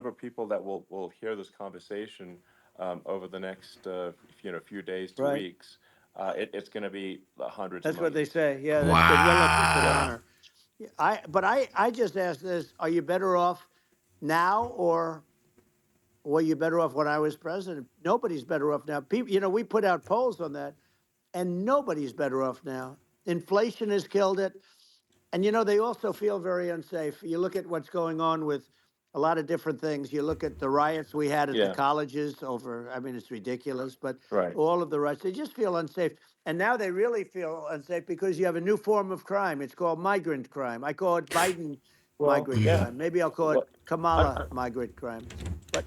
number of people that will hear this conversation over the next few days to Right. weeks, it's going to be hundreds of That's what they millions. say. Yeah, that's good. Well, look, it's an Yeah. Wow. honor. Yeah, I just asked this: are you better off now, or were you better off when I was president? Nobody's better off now. People, we put out polls on that, and nobody's better off now. Inflation has killed it. And they also feel very unsafe. You look at what's going on with a lot of different things. You look at the riots we had at the Yeah. colleges over, I mean, it's ridiculous, but Right. all of the riots, they just feel unsafe. And now they really feel unsafe because you have a new form of crime. It's called migrant crime. I call it Biden Well, migrant yeah. Mhm. crime. Maybe I'll call it Well, Kamala I, migrant crime. But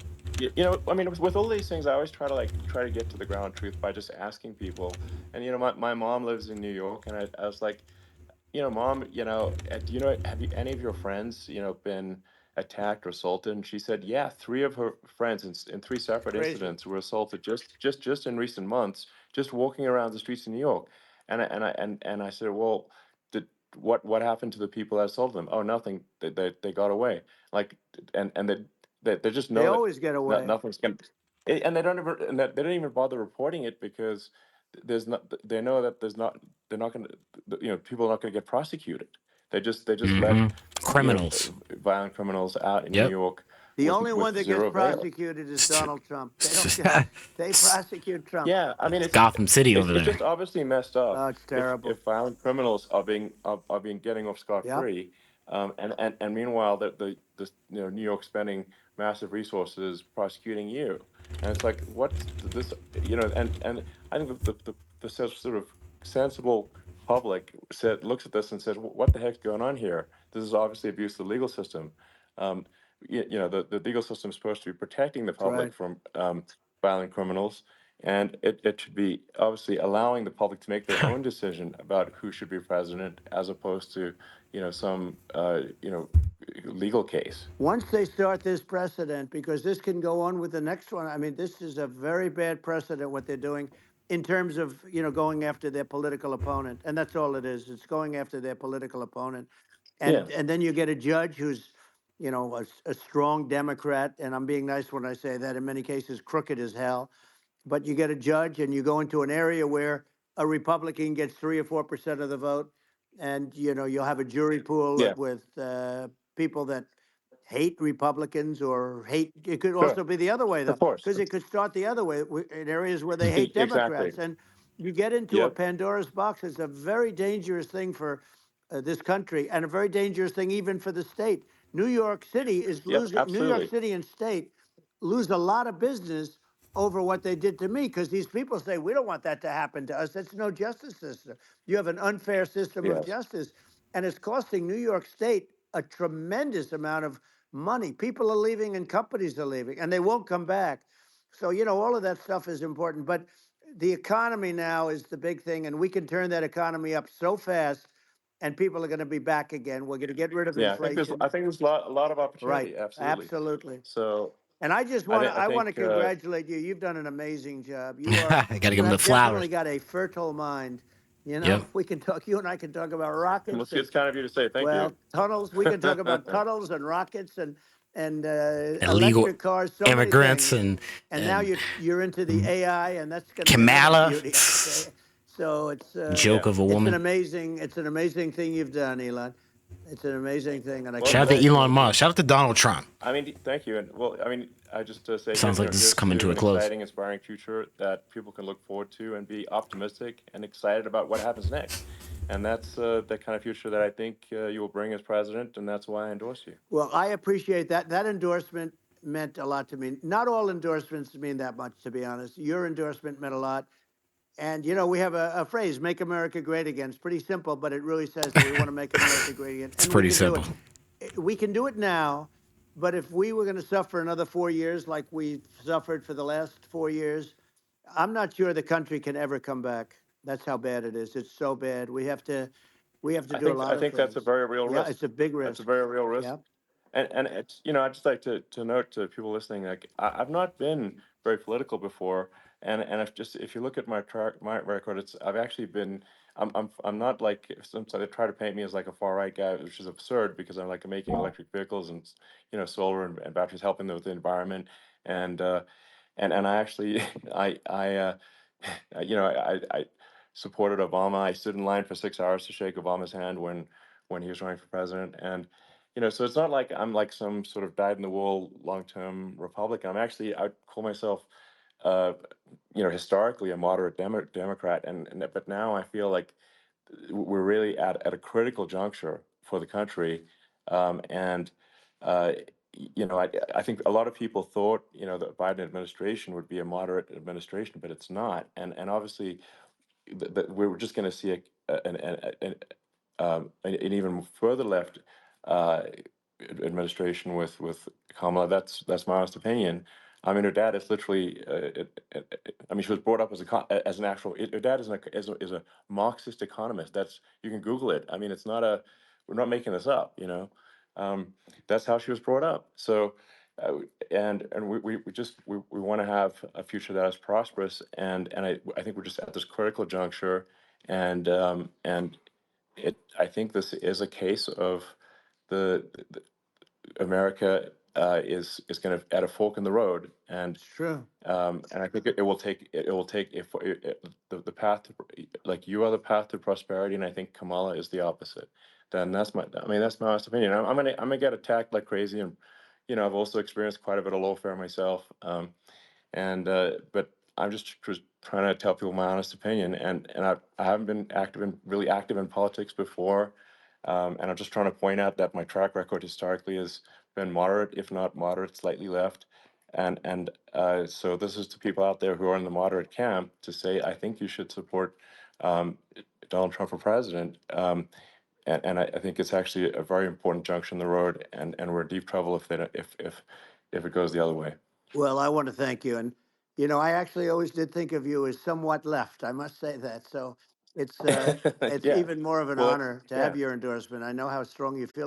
I mean, with all these things, I always try to get to the ground truth by just asking people. And my mom lives in New York, and I was like, Mom, do you know, have you any of your friends, been attacked or assaulted? And she said, yeah, three of her friends in three it's separate crazy. incidents were assaulted just in recent months, just walking around the streets of New York. And I said, well, did what happened to the people that assaulted them? Oh, nothing. They got away. Like, and they just They know that always get away. nothing's going. And they don't even they don't even bother reporting it because there's not they know that they're not going to people are not going to get prosecuted. They just let Mhm. Criminals. violent criminals out in New Yep. York The only one with that gets zero bail. prosecuted is It's, Donald Trump. They don't get, they prosecute Trump. Yeah, I mean, Gotham City over it's there. just obviously messed up Oh, it's if terrible. violent criminals are being getting off scot Yep. free, and meanwhile the New York spending massive resources prosecuting you, and it's like what's this and I think the sort of sensible public looks at this and says, what the heck's going on here? This is obviously abuse of the legal system. Um, the legal system is supposed to be protecting the That's right. public from violent criminals, and it should be obviously allowing the public to make their own decision about who should be president, as opposed to some legal case. Once they start this precedent, because this can go on with the next one. I mean, this is a very bad precedent what they're doing in terms of going after their political opponent, and that's all it is. It's going after their political opponent, Yeah, and then you get a judge who's a strong Democrat, and I'm being nice when I say that. In many cases, crooked as hell. But you get a judge, and you go into an area where a Republican gets 3 or 4% of the vote, and you'll have a jury pool yeah, with people that hate Republicans or hate. It could sure, also be the other way though, of course. because it could start the other way in areas where they hate Exactly. Democrats, and you get into a Yep. Pandora's box. It's a very dangerous thing for this country, and a very dangerous thing even for the state. New York City is Yep. losing. New York Absolutely. City and state lose a lot of business over what they did to me, because these people say we don't want that to happen to us. That's no justice system. You have an unfair system of Yes. justice, and it's costing New York State a tremendous amount of money. People are leaving and companies are leaving, and they won't come back. So all of that stuff is important, but the economy now is the big thing, and we can turn that economy up so fast, and people are going to be back again. We're going to get rid of Yeah. inflation. I think there's a lot of Right. opportunity. Absolutely. Absolutely. So And I just I want think to I I want to think congratulate you. You've done an amazing job. I gotta give You him the have definitely flowers. got a fertile mind. Yep. We can talk. You and I can talk about rockets and it's kind of you to say thank you. tunnels. We can talk about tunnels and rockets and Illegal electric cars. So many immigrants things. and And now and you're into the AI, and that's going to be another Kamala. beauty. So Joke Yeah. of a it's an woman. amazing thing you've done, Elon. It's an amazing thing, and I Well, Shout out to well, Elon congratulate you. Musk. Shout out to Donald Trump. I mean, thank you. And well, I mean, I just say Sounds like this is here's coming here's to a an close. exciting, inspiring future that people can look forward to and be optimistic and excited about what happens next. And that's the kind of future that I think you will bring as president, and that's why I endorse you. Well, I appreciate that. That endorsement meant a lot to me. Not all endorsements mean that much, to be honest. Your endorsement meant a lot. And, we have a phrase, make America great again. It's pretty simple, but it really says that we want to make America great again. It's And we pretty can do simple. it. We can do it now. But if we were going to suffer another 4 years like we've suffered for the last 4 years, I'm not sure the country can ever come back. That's how bad it is. It's so bad. We have to do a I lot of think that's a things. very real Yeah, risk. it's a big That's a risk. very real risk. Yeah. And it's I'd just like to note to people listening, like I've not been very political before, and if you look at my record, I've actually been I'm not like some they try to paint me as like a far right guy, which is absurd because I'm like making electric vehicles and solar and batteries, helping with the environment, and and I actually I supported Obama. I stood in line for 6 hours to shake Obama's hand when he was running for president, and so it's not like I'm like some sort of dyed in the wool long term Republican. I'd call myself uh, historically a moderate Democrat, but now I feel like we're really at a critical juncture for the country, and uh, I think a lot of people thought the Biden administration would be a moderate administration, but it's not, and obviously we're just going to see an even further left uh, administration with Kamala. That's my honest opinion. I mean, her dad is literally. I mean, she was brought up as an actual. Her dad is a Marxist economist. You can Google it. I mean, it's not a. We're not making this up. Um, that's how she was brought up. So, uh, and we want to have a future that is prosperous. And I think we're just at this critical juncture, and I think this is a case of the America is going to at a fork in the road, It's true. and I think it will take if the path to, like you are the path to prosperity, and I think Kamala is the opposite. Then that's my honest opinion. I'm gonna get attacked like crazy, and I've also experienced quite a bit of lawfare myself. And but I'm just trying to tell people my honest opinion, and I haven't been really active in politics before, and I'm just trying to point out that my track record historically has been moderate, if not moderate, slightly left, and so this is to people out there who are in the moderate camp to say I think you should support um, Donald Trump for president. And I think it's actually a very important junction in the road, and we're in deep trouble if they don't, if it goes the other way. Well, I want to thank you. And, I actually always did think of you as somewhat left. I must say that. So it's Yeah. even more of an Well, honor to have yeah. your endorsement. I know how strong you feel